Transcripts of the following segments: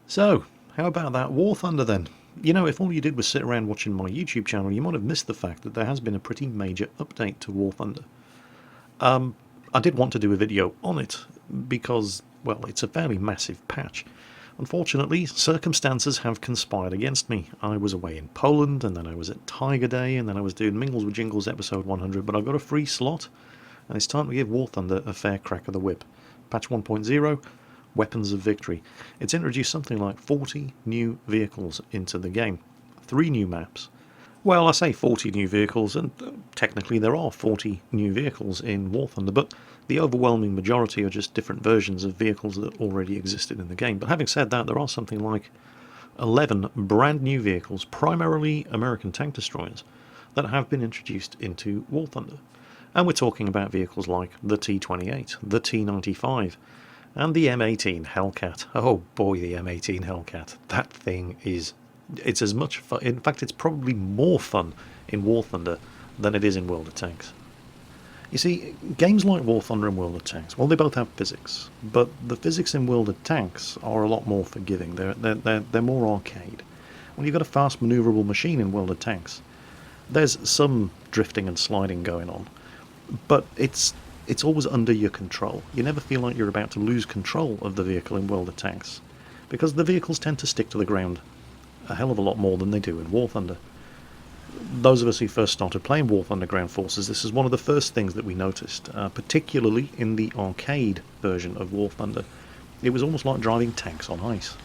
So, how about that War Thunder then? You know, if all you did was sit around watching my YouTube channel, you might have missed the fact that there has been a pretty major update to War Thunder. I did want to do a video on it because, well, it's a fairly massive patch. Unfortunately, circumstances have conspired against me. I was away in Poland, and then I was at Tiger Day, and then I was doing Mingles with Jingles episode 100, but I've got a free slot, and it's time to give War Thunder a fair crack of the whip. Patch 1.0, Weapons of Victory. It's introduced something like 40 new vehicles into the game. 3 new maps. Well, I say 40 new vehicles, and technically there are 40 new vehicles in War Thunder, but the overwhelming majority are just different versions of vehicles that already existed in the game. But having said that, there are something like 11 brand new vehicles, primarily American tank destroyers, that have been introduced into War Thunder. And we're talking about vehicles like the T-28, the T-95, and the M18 Hellcat. Oh boy, the M18 Hellcat. That thing is... it's as much fun. In fact, it's probably more fun in War Thunder than it is in World of Tanks. You see, games like War Thunder and World of Tanks, well, they both have physics, but the physics in World of Tanks are a lot more forgiving. They're more arcade. When you've got a fast manoeuvrable machine in World of Tanks, there's some drifting and sliding going on, but it's always under your control. You never feel like you're about to lose control of the vehicle in World of Tanks, because the vehicles tend to stick to the ground a hell of a lot more than they do in War Thunder. Those of us who first started playing War Thunder Ground Forces, this is one of the first things that we noticed, particularly in the arcade version of War Thunder. It was almost like driving tanks on ice.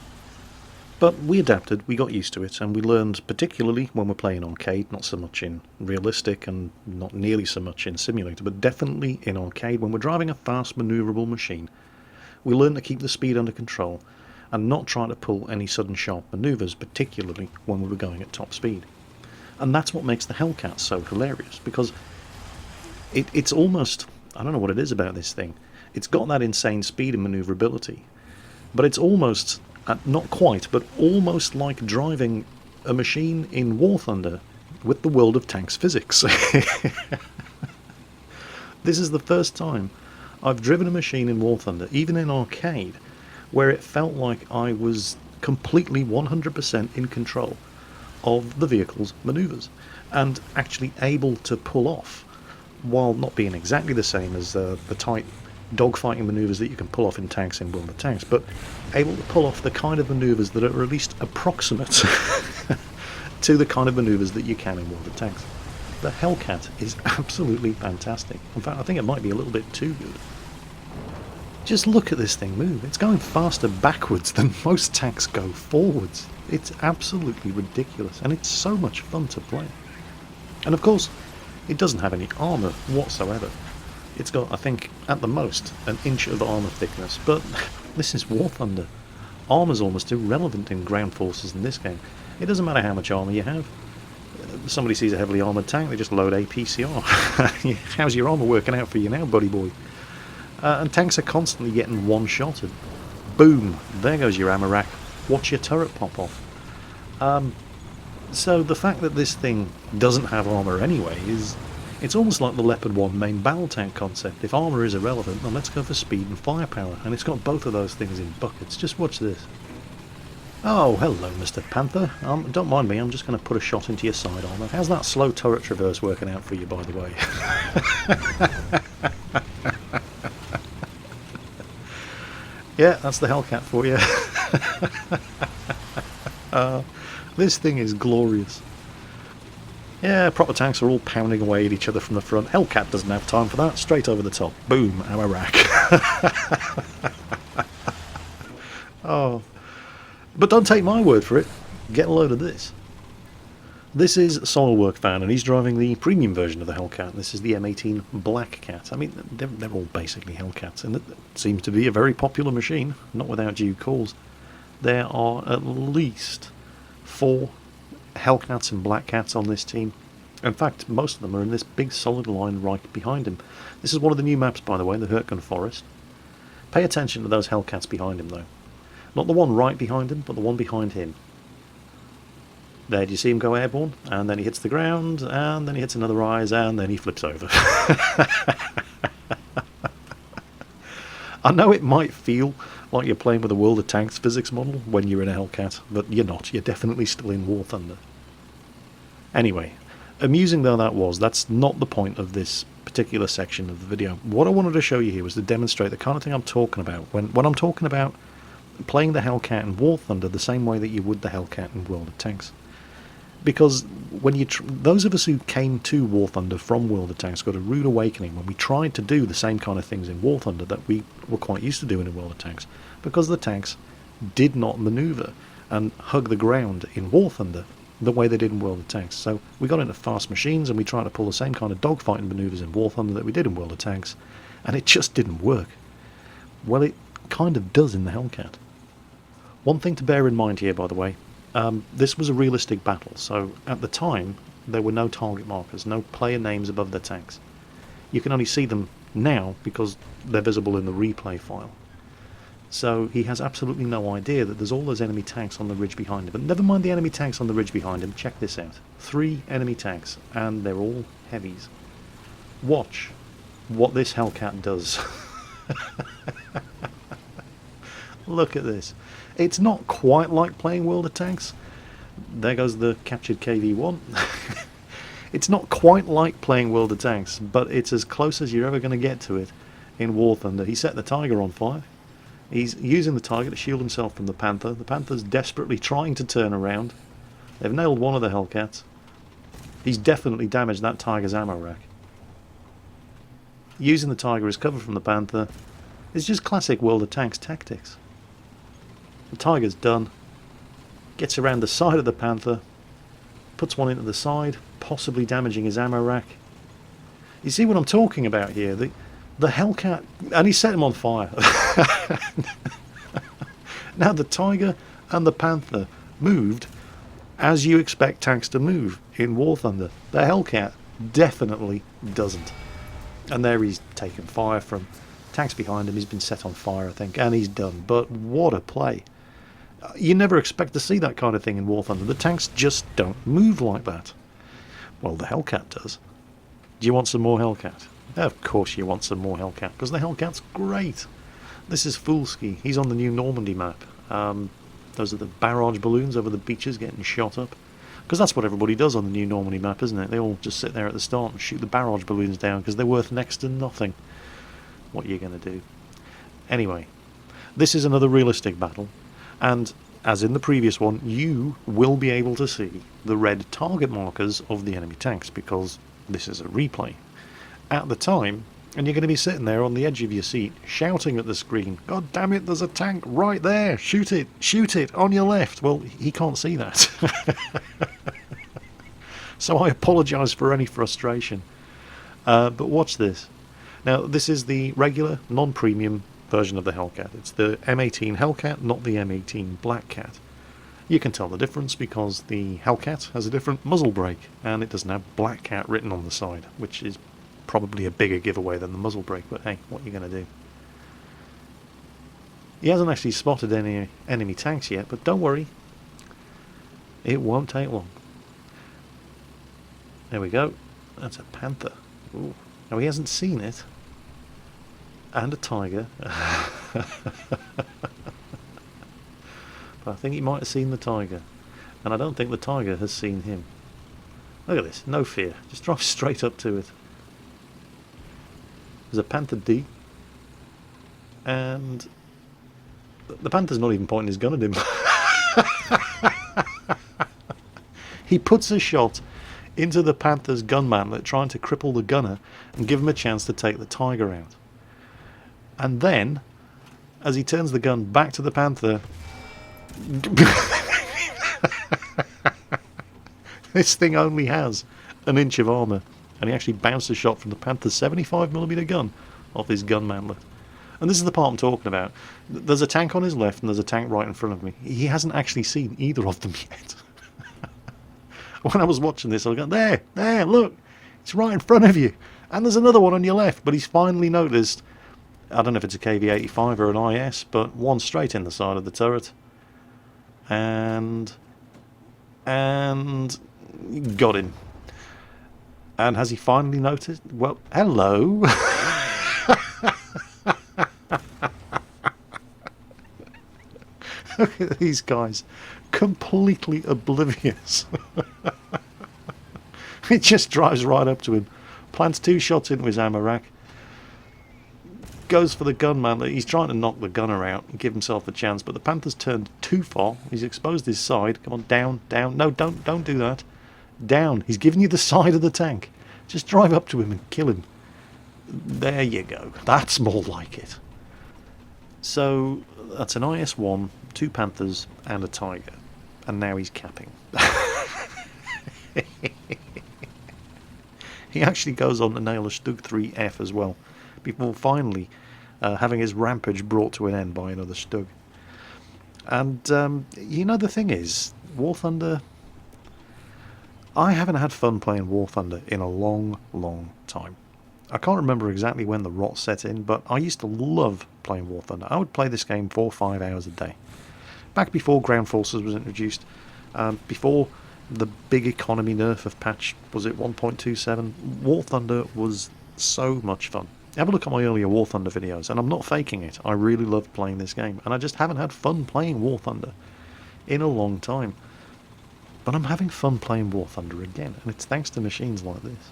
But we adapted, we got used to it, and we learned, particularly when we're playing arcade, not so much in realistic and not nearly so much in simulator, but definitely in arcade, when we're driving a fast manoeuvrable machine, we learn to keep the speed under control and not try to pull any sudden sharp manoeuvres, particularly when we were going at top speed. And that's what makes the Hellcat so hilarious, because it's almost... I don't know what it is about this thing. It's got that insane speed and manoeuvrability, but it's almost... not quite, but almost like driving a machine in War Thunder with the World of Tanks physics. This is the first time I've driven a machine in War Thunder, even in arcade, where it felt like I was completely 100% in control of the vehicle's manoeuvres, and actually able to pull off, while not being exactly the same as the tight dogfighting manoeuvres that you can pull off in tanks in World of Tanks, but able to pull off the kind of manoeuvres that are at least approximate to the kind of manoeuvres that you can in World of Tanks. The Hellcat is absolutely fantastic. In fact, I think it might be a little bit too good. Just look at this thing move. It's going faster backwards than most tanks go forwards. It's absolutely ridiculous, and it's so much fun to play. And of course, it doesn't have any armour whatsoever. It's got, I think, at the most, an inch of armour thickness, but this is War Thunder. Armour's almost irrelevant in ground forces in this game. It doesn't matter how much armour you have. Somebody sees a heavily armoured tank, they just load APCR. How's your armour working out for you now, buddy boy? And tanks are constantly getting one-shotted. Boom! There goes your ammo rack. Watch your turret pop off. So the fact that this thing doesn't have armour anyway is... it's almost like the Leopard 1 main battle tank concept. If armour is irrelevant, then let's go for speed and firepower. And it's got both of those things in buckets. Just watch this. Oh, hello, Mr. Panther. Don't mind me, I'm just going to put a shot into your side armour. How's that slow turret traverse working out for you, by the way? Yeah, that's the Hellcat for you. This thing is glorious. Yeah, proper tanks are all pounding away at each other from the front. Hellcat doesn't have time for that. Straight over the top. Boom, ammo rack. Oh. But don't take my word for it. Get a load of this. This is Soilwork Fan, and he's driving the premium version of the Hellcat. This is the M18 Black Cat. I mean, they're all basically Hellcats, and it seems to be a very popular machine, not without due cause. There are at least 4 Hellcats and Black Cats on this team. In fact, most of them are in this big solid line right behind him. This is one of the new maps, by the way, the Hurtgen Forest. Pay attention to those Hellcats behind him, though. Not the one right behind him, but the one behind him. There, do you see him go airborne? And then he hits the ground, and then he hits another rise, and then he flips over. I know it might feel like you're playing with a World of Tanks physics model when you're in a Hellcat, but you're not. You're definitely still in War Thunder. Anyway, amusing though that was, that's not the point of this particular section of the video. What I wanted to show you here was to demonstrate the kind of thing I'm talking about when I'm talking about playing the Hellcat in War Thunder the same way that you would the Hellcat in World of Tanks. Because when those of us who came to War Thunder from World of Tanks got a rude awakening when we tried to do the same kind of things in War Thunder that we were quite used to doing in World of Tanks, because the tanks did not maneuver and hug the ground in War Thunder the way they did in World of Tanks. So we got into fast machines and we tried to pull the same kind of dogfighting maneuvers in War Thunder that we did in World of Tanks, and it just didn't work. Well, it kind of does in the Hellcat. One thing to bear in mind here, by the way, this was a realistic battle, so at the time there were no target markers, no player names above their tanks. You can only see them now because they're visible in the replay file. So he has absolutely no idea that there's all those enemy tanks on the ridge behind him. But never mind the enemy tanks on the ridge behind him, check this out. 3 enemy tanks, and they're all heavies. Watch what this Hellcat does. Look at this. It's not quite like playing World of Tanks. There goes the captured KV-1. It's not quite like playing World of Tanks, but it's as close as you're ever going to get to it in War Thunder. He set the Tiger on fire. He's using the Tiger to shield himself from the Panther. The Panther's desperately trying to turn around. They've nailed one of the Hellcats. He's definitely damaged that Tiger's ammo rack. Using the Tiger as cover from the Panther is just classic World of Tanks tactics. The Tiger's done. Gets around the side of the Panther. Puts one into the side, possibly damaging his ammo rack. You see what I'm talking about here? The Hellcat, and he set him on fire. Now the Tiger and the Panther moved as you expect tanks to move in War Thunder. The Hellcat definitely doesn't. And there he's taken fire from tanks behind him. He's been set on fire, I think, and he's done. But what a play. You never expect to see that kind of thing in War Thunder. The tanks just don't move like that. Well, the Hellcat does. Do you want some more Hellcat? Of course you want some more Hellcat, because the Hellcat's great. This is Foolski. He's on the new Normandy map. Those are the barrage balloons over the beaches getting shot up. Because that's what everybody does on the new Normandy map, isn't it? They all just sit there at the start and shoot the barrage balloons down because they're worth next to nothing. What are you going to do? Anyway, this is another realistic battle. And as in the previous one, you will be able to see the red target markers of the enemy tanks because this is a replay. At the time, and you're going to be sitting there on the edge of your seat shouting at the screen, "God damn it, there's a tank right there, shoot it, on your left." Well, he can't see that. So I apologise for any frustration. But watch this. Now, this is the regular, non-premium version of the Hellcat. It's the M18 Hellcat, not the M18 Black Cat. You can tell the difference because the Hellcat has a different muzzle brake, and it doesn't have Black Cat written on the side, which is probably a bigger giveaway than the muzzle brake, but hey, what are you going to do? He hasn't actually spotted any enemy tanks yet, but don't worry, it won't take long. There we go. That's a Panther. Ooh. Now he hasn't seen it. And a Tiger. But I think he might have seen the Tiger. And I don't think the Tiger has seen him. Look at this, no fear. Just drive straight up to it. There's a Panther D. And the Panther's not even pointing his gun at him. He puts a shot into the Panther's gun mantlet, trying to cripple the gunner and give him a chance to take the Tiger out. And then, as he turns the gun back to the Panther, this thing only has an inch of armour, and he actually bounced a shot from the Panther's 75mm gun off his gun mantlet. And this is the part I'm talking about. There's a tank on his left and there's a tank right in front of me. He hasn't actually seen either of them yet. When I was watching this, I was going, there, look, it's right in front of you. And there's another one on your left, but he's finally noticed, I don't know if it's a KV-85 or an IS, but one straight in the side of the turret. And got him. And has he finally noticed? Well, hello. Look at these guys, completely oblivious. He just drives right up to him, plants 2 shots into his ammo rack, goes for the gun, man. He's trying to knock the gunner out and give himself a chance, but the Panther's turned too far. He's exposed his side. Come on, down, down. No, don't do that. Down. He's giving you the side of the tank. Just drive up to him and kill him. There you go. That's more like it. So that's an IS-1, 2 Panthers, and a Tiger. And now he's capping. He actually goes on to nail a Stug 3F as well, before finally having his rampage brought to an end by another Stug. And you know, the thing is, War Thunder, I haven't had fun playing War Thunder in a long, long time. I can't remember exactly when the rot set in, but I used to love playing War Thunder. I would play this game 4 or 5 hours a day. Back before Ground Forces was introduced, before the big economy nerf of patch, was it 1.27? War Thunder was so much fun. Have a look at my earlier War Thunder videos, and I'm not faking it. I really loved playing this game, and I just haven't had fun playing War Thunder in a long time. But I'm having fun playing War Thunder again, and it's thanks to machines like this.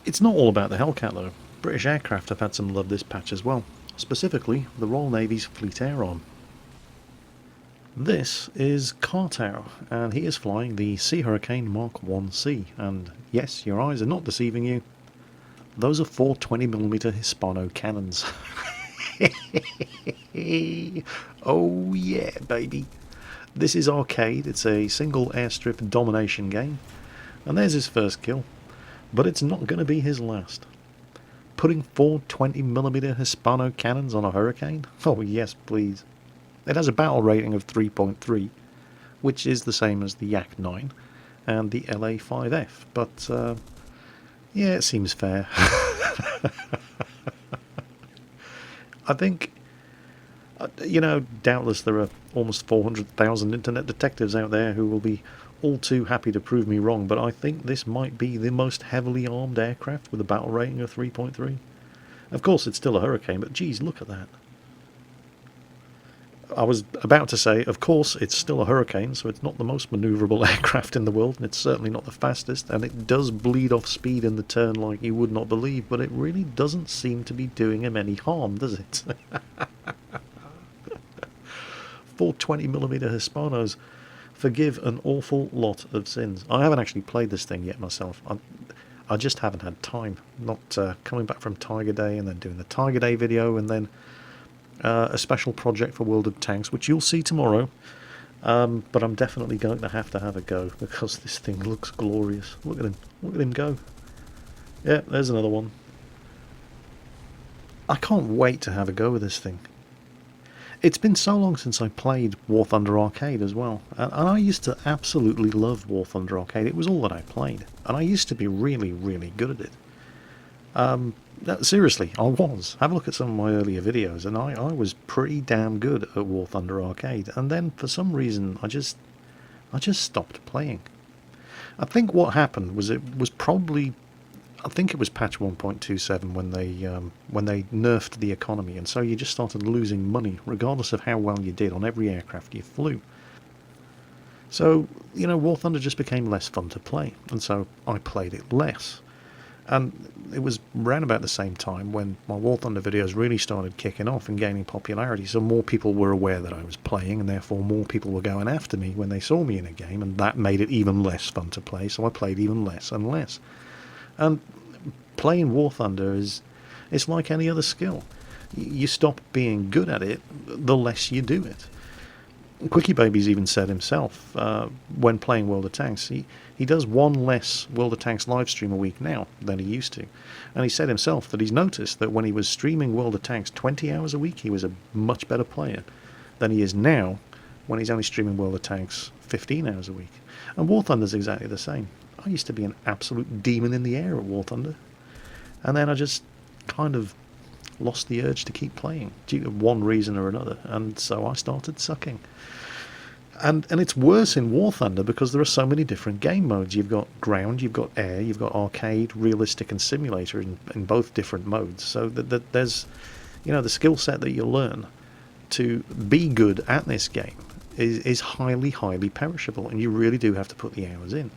It's not all about the Hellcat though. British aircraft have had some love this patch as well, specifically the Royal Navy's Fleet Air Arm. This is Kartow, and he is flying the Sea Hurricane Mark 1C, and yes, your eyes are not deceiving you. Those are 4 20mm Hispano cannons. Oh yeah, baby. This is arcade. It's a single airstrip domination game, and there's his first kill. But it's not going to be his last. Putting 4 20mm Hispano cannons on a Hurricane? Oh yes, please. It has a battle rating of 3.3, which is the same as the Yak 9 and the LA5F, but yeah, it seems fair. I think, you know, doubtless there are almost 400,000 internet detectives out there who will be all too happy to prove me wrong, but I think this might be the most heavily armed aircraft with a battle rating of 3.3. Of course, it's still a Hurricane, but geez, look at that. I was about to say, of course, it's still a Hurricane, so it's not the most manoeuvrable aircraft in the world, and it's certainly not the fastest, and it does bleed off speed in the turn like you would not believe, but it really doesn't seem to be doing him any harm, does it? 4 20mm Hispanos forgive an awful lot of sins. I haven't actually played this thing yet myself. I just haven't had time. Not coming back from Tiger Day and then doing the Tiger Day video and then a special project for World of Tanks, which you'll see tomorrow. But I'm definitely going to have a go because this thing looks glorious. Look at him. Look at him go. Yeah, there's another one. I can't wait to have a go with this thing. It's been so long since I played War Thunder Arcade as well, and I used to absolutely love War Thunder Arcade. It was all that I played, and I used to be really, really good at it. Seriously, I was. Have a look at some of my earlier videos, and I was pretty damn good at War Thunder Arcade, and then for some reason I just stopped playing. I think what happened was it was probably, I think it was patch 1.27 when they nerfed the economy, and so you just started losing money regardless of how well you did on every aircraft you flew. So, you know, War Thunder just became less fun to play, and so I played it less. And it was around about the same time when my War Thunder videos really started kicking off and gaining popularity, so more people were aware that I was playing, and therefore more people were going after me when they saw me in a game, and that made it even less fun to play, so I played even less and less. And playing War Thunder it's like any other skill. You stop being good at it the less you do it. Quickie Babies even said himself, when playing World of Tanks, he does one less World of Tanks live stream a week now than he used to. And he said himself that he's noticed that when he was streaming World of Tanks 20 hours a week, he was a much better player than he is now when he's only streaming World of Tanks 15 hours a week. And War Thunder's exactly the same. I used to be an absolute demon in the air at War Thunder, and then I just kind of lost the urge to keep playing due to one reason or another, and so I started sucking. And it's worse in War Thunder because there are so many different game modes. You've got ground, you've got air, you've got arcade, realistic, and simulator in both different modes. So that there's, you know, the skill set that you learn to be good at this game is highly, highly perishable, and you really do have to put the hours in.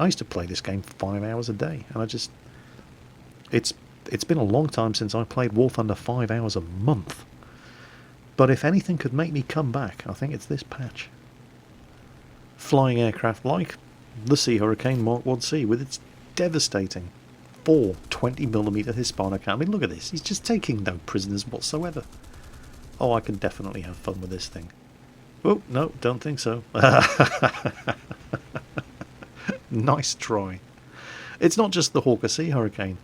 I used to play this game 5 hours a day, and it's been a long time since I played War Thunder 5 hours a month. But if anything could make me come back, I think it's this patch. Flying aircraft like the Sea Hurricane Mark 1C with its devastating 4 20mm Hispano cannon. I mean, look at this. He's just taking no prisoners whatsoever. Oh, I can definitely have fun with this thing. Oh, no, don't think so. Nice try. It's not just the Hawker Sea Hurricane.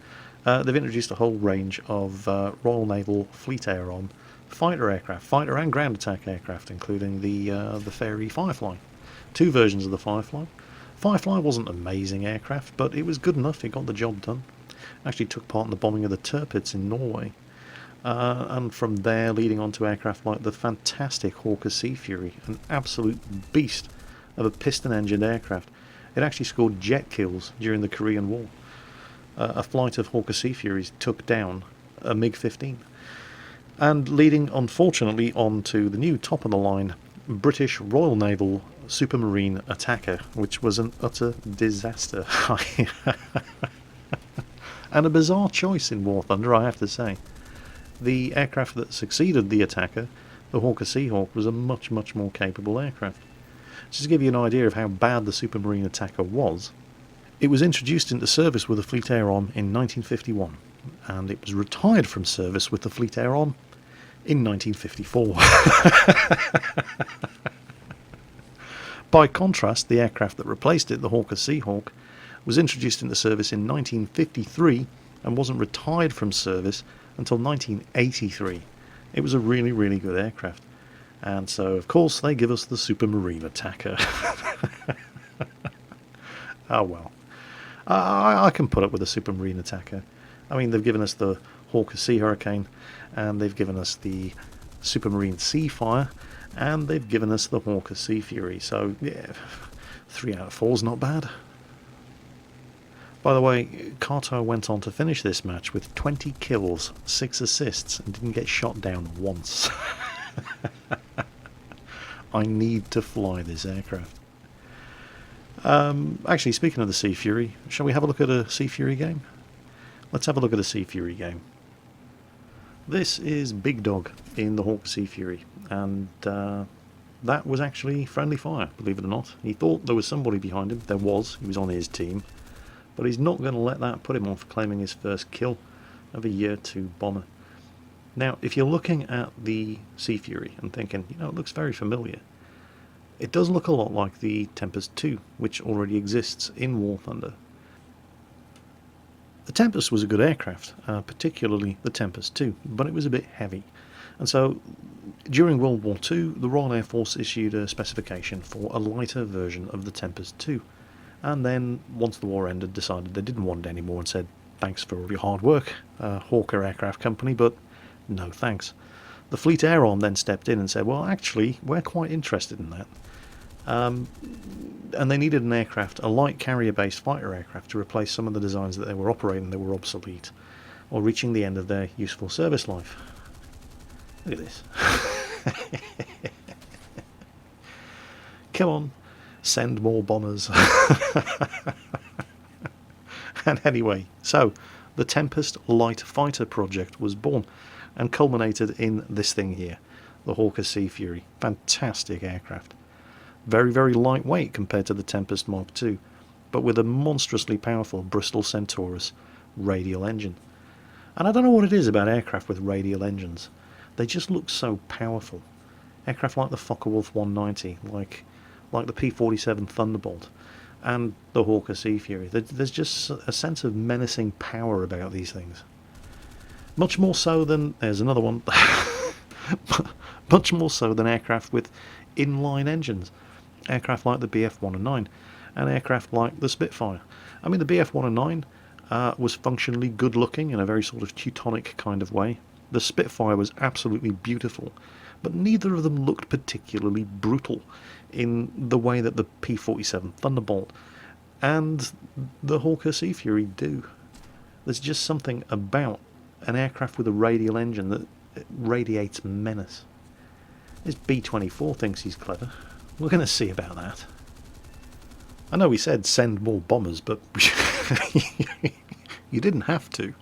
They've introduced a whole range of Royal Naval Fleet Air Arm fighter aircraft, fighter and ground attack aircraft, including the Fairey Firefly. 2 versions of the Firefly. Firefly wasn't an amazing aircraft, but it was good enough. It got the job done. Actually took part in the bombing of the Tirpitz in Norway. And from there leading on to aircraft like the fantastic Hawker Sea Fury, an absolute beast of a piston-engined aircraft. It actually scored jet kills during the Korean War. A flight of Hawker Sea Furies took down a MiG-15. And leading, unfortunately, on to the new top-of-the-line British Royal Naval Supermarine Attacker, which was an utter disaster. And a bizarre choice in War Thunder, I have to say. The aircraft that succeeded the Attacker, the Hawker Seahawk, was a much, much more capable aircraft. Just to give you an idea of how bad the Supermarine Attacker was, it was introduced into service with the Fleet Air Arm in 1951, and it was retired from service with the Fleet Air Arm in 1954. By contrast, the aircraft that replaced it, the Hawker Seahawk, was introduced into service in 1953 and wasn't retired from service until 1983. It was a really, really good aircraft. And so, of course, they give us the Supermarine Attacker. Oh well. I can put up with a Supermarine Attacker. I mean, they've given us the Hawker Sea Hurricane, and they've given us the Supermarine Seafire, and they've given us the Hawker Sea Fury. So, yeah, 3 out of 4 is not bad. By the way, Kato went on to finish this match with 20 kills, 6 assists, and didn't get shot down once. I need to fly this aircraft. Actually, speaking of the Sea Fury, shall we have a look at a Sea Fury game? Let's have a look at a Sea Fury game. This is Big Dog in the Hawk Sea Fury, and that was actually friendly fire, believe it or not. He thought there was somebody behind him. There was. He was on his team. But he's not going to let that put him off claiming his first kill of a Year 2 bomber. Now, if you're looking at the Sea Fury and thinking, you know, it looks very familiar, it does look a lot like the Tempest 2, which already exists in War Thunder. The Tempest was a good aircraft, particularly the Tempest 2, but it was a bit heavy. And so, during World War II, the Royal Air Force issued a specification for a lighter version of the Tempest 2. And then, once the war ended, decided they didn't want it anymore and said, thanks for all your hard work, Hawker Aircraft Company, but no thanks. The Fleet Air Arm then stepped in and said, well, actually, we're quite interested in that. And they needed an aircraft, a light carrier-based fighter aircraft, to replace some of the designs that they were operating that were obsolete, or reaching the end of their useful service life. Look at this. Come on. Send more bombers. And anyway, so the Tempest Light Fighter project was born and culminated in this thing here, the Hawker Sea Fury. Fantastic aircraft. Very, very lightweight compared to the Tempest Mark II, but with a monstrously powerful Bristol Centaurus radial engine. And I don't know what it is about aircraft with radial engines. They just look so powerful. Aircraft like the Focke-Wulf 190, like the P-47 Thunderbolt, and the Hawker Sea Fury. There's just a sense of menacing power about these things. Much more so than... there's another one. Much more so than aircraft with inline engines. Aircraft like the Bf-109, and aircraft like the Spitfire. I mean, the Bf-109 was functionally good-looking in a very sort of Teutonic kind of way. The Spitfire was absolutely beautiful, but neither of them looked particularly brutal in the way that the P-47 Thunderbolt and the Hawker Sea Fury do. There's just something about an aircraft with a radial engine that radiates menace. This B-24 thinks he's clever. We're going to see about that. I know we said send more bombers, but you didn't have to.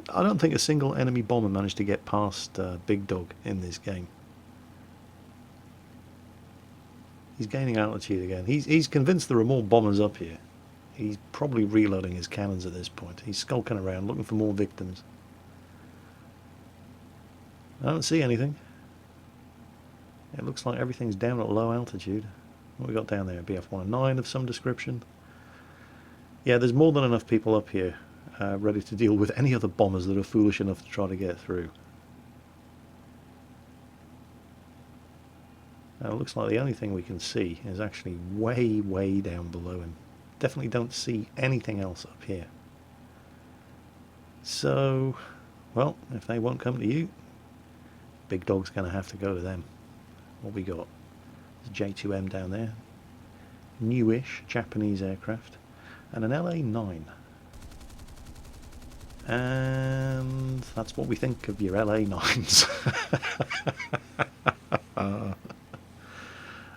I don't think a single enemy bomber managed to get past Big Dog in this game. He's gaining altitude again. He's convinced there are more bombers up here. He's probably reloading his cannons at this point. He's skulking around looking for more victims. I don't see anything. It looks like everything's down at low altitude. What we got down there? BF-109 of some description. Yeah, there's more than enough people up here ready to deal with any other bombers that are foolish enough to try to get through. Now, it looks like the only thing we can see is actually way, way down below him. Definitely don't see anything else up here. So, well, if they won't come to you, Big Dog's going to have to go to them. What we got? There's a J2M down there. Newish Japanese aircraft. And an LA-9. And that's what we think of your LA-9s.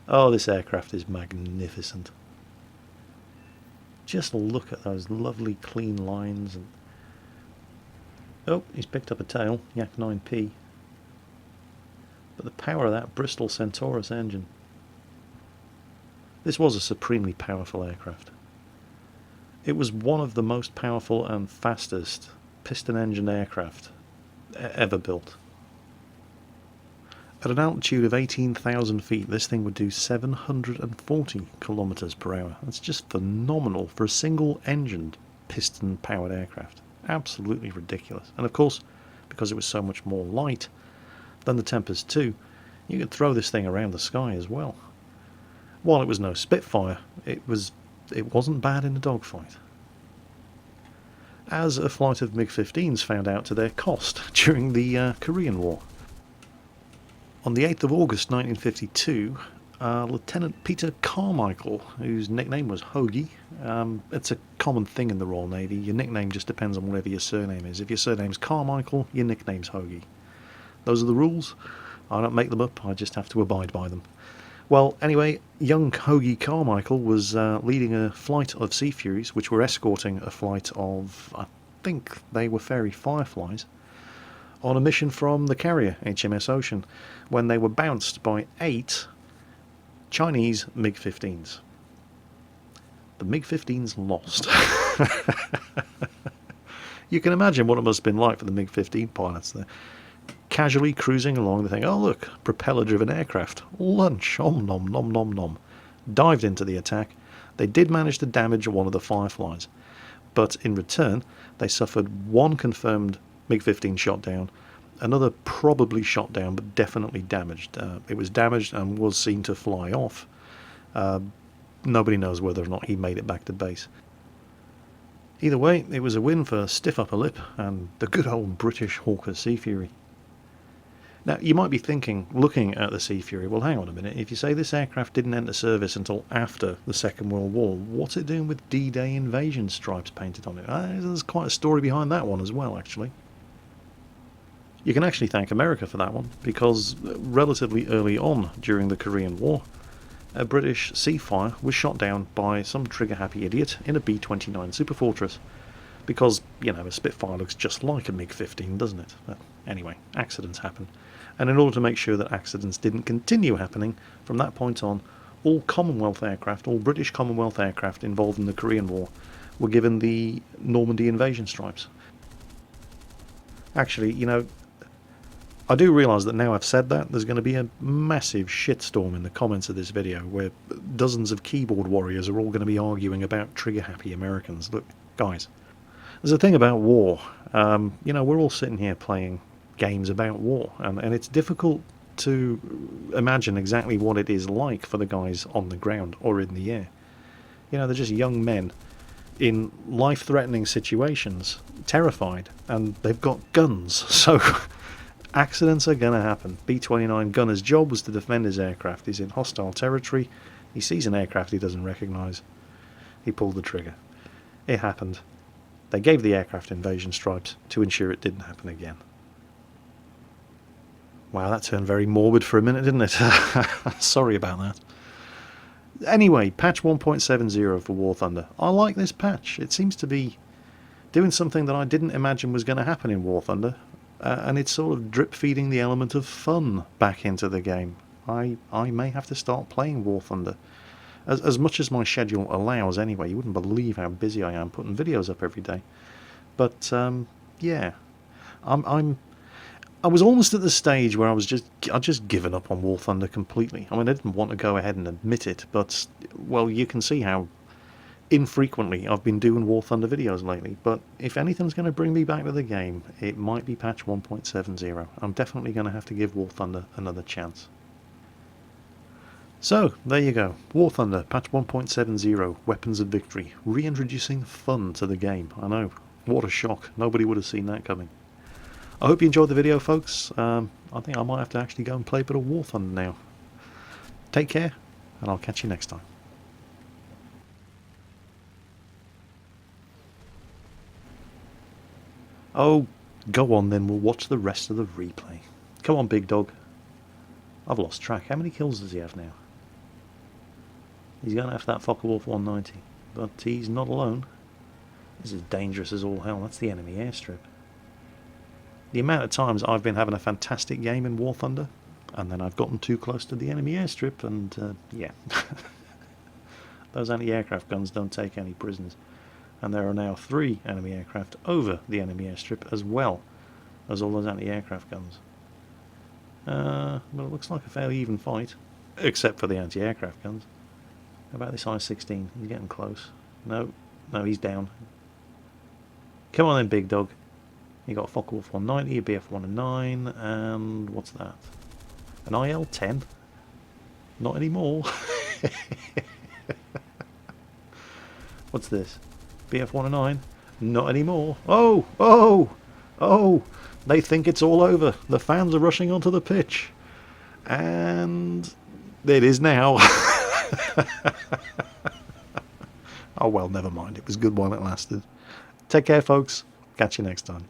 Oh, this aircraft is magnificent. Just look at those lovely clean lines. And oh, he's picked up a tail, Yak 9P. But the power of that Bristol Centaurus engine. This was a supremely powerful aircraft. It was one of the most powerful and fastest piston-engined aircraft ever built. At an altitude of 18,000 feet, this thing would do 740 kilometers per hour. That's just phenomenal for a single-engined, piston-powered aircraft. Absolutely ridiculous. And of course, because it was so much more light than the Tempest 2, you could throw this thing around the sky as well. While it was no Spitfire, it wasn't bad in a dogfight. As a flight of MiG-15s found out to their cost during the Korean War. On the 8th of August 1952, Lieutenant Peter Carmichael, whose nickname was Hoagie, it's a common thing in the Royal Navy, your nickname just depends on whatever your surname is. If your surname's Carmichael, your nickname's Hoagie. Those are the rules. I don't make them up, I just have to abide by them. Well, anyway, young Hoagie Carmichael was leading a flight of Sea Furies, which were escorting a flight of, I think they were Fairey Fireflies, on a mission from the carrier, HMS Ocean, when they were bounced by 8 Chinese MiG-15s. The MiG-15s lost. You can imagine what it must have been like for the MiG-15 pilots there. Casually cruising along, they think, oh look, propeller-driven aircraft, lunch, om nom nom nom nom. Dived into the attack. They did manage to damage one of the Fireflies, but in return they suffered one confirmed MiG-15 shot down, another probably shot down but definitely damaged. It was damaged and was seen to fly off. Nobody knows whether or not he made it back to base. Either way, it was a win for Stiff Upper Lip and the good old British Hawker Sea Fury. Now, you might be thinking, looking at the Sea Fury, well, hang on a minute, if you say this aircraft didn't enter service until after the Second World War, what's it doing with D-Day invasion stripes painted on it? There's quite a story behind that one as well, actually. You can actually thank America for that one, because relatively early on during the Korean War, a British Seafire was shot down by some trigger-happy idiot in a B-29 Superfortress. Because, you know, a Spitfire looks just like a MiG-15, doesn't it? But anyway, accidents happen. And in order to make sure that accidents didn't continue happening, from that point on, all Commonwealth aircraft, all British Commonwealth aircraft involved in the Korean War, were given the Normandy invasion stripes. Actually, you know, I do realise that now I've said that, there's going to be a massive shitstorm in the comments of this video, where dozens of keyboard warriors are all going to be arguing about trigger-happy Americans. Look, guys, there's a thing about war. You know, we're all sitting here playing games about war, and it's difficult to imagine exactly what it is like for the guys on the ground or in the air. You know, they're just young men in life-threatening situations, terrified, and they've got guns, so accidents are going to happen. B-29 gunner's job was to defend his aircraft. He's in hostile territory, he sees an aircraft he doesn't recognise, he pulled the trigger. It happened. They gave the aircraft invasion stripes to ensure it didn't happen again. Wow, that turned very morbid for a minute, didn't it? Sorry about that. Anyway, patch 1.70 for War Thunder. I like this patch. It seems to be doing something that I didn't imagine was going to happen in War Thunder. And it's sort of drip feeding the element of fun back into the game. I may have to start playing War Thunder. As much as my schedule allows anyway. You wouldn't believe how busy I am putting videos up every day. But yeah, I was almost at the stage where I'd just given up on War Thunder completely. I mean, I didn't want to go ahead and admit it, but well, you can see how infrequently I've been doing War Thunder videos lately. But if anything's going to bring me back to the game, it might be patch 1.70. I'm definitely going to have to give War Thunder another chance. So, there you go. War Thunder, patch 1.70, Weapons of Victory, reintroducing fun to the game. I know, what a shock. Nobody would have seen that coming. I hope you enjoyed the video, folks. I think I might have to actually go and play a bit of War Thunder now. Take care, and I'll catch you next time. Oh, go on then, we'll watch the rest of the replay. Come on, big dog. I've lost track. How many kills does he have now? He's going to have that Focke-Wulf 190, but he's not alone. This is dangerous as all hell. That's the enemy airstrip. The amount of times I've been having a fantastic game in War Thunder, and then I've gotten too close to the enemy airstrip, and yeah. Those anti-aircraft guns don't take any prisoners. And there are now 3 enemy aircraft over the enemy airstrip, as well as all those anti-aircraft guns. But it looks like a fairly even fight, except for the anti-aircraft guns. How about this I-16? He's getting close. No, he's down. Come on then, big dog. You got a Focke-Wulf 190, a BF-109, and what's that? An IL-10? Not anymore. What's this? BF-109? Not anymore. Oh! They think it's all over. The fans are rushing onto the pitch. And it is now. Oh well, never mind. It was good while it lasted. Take care, folks. Catch you next time.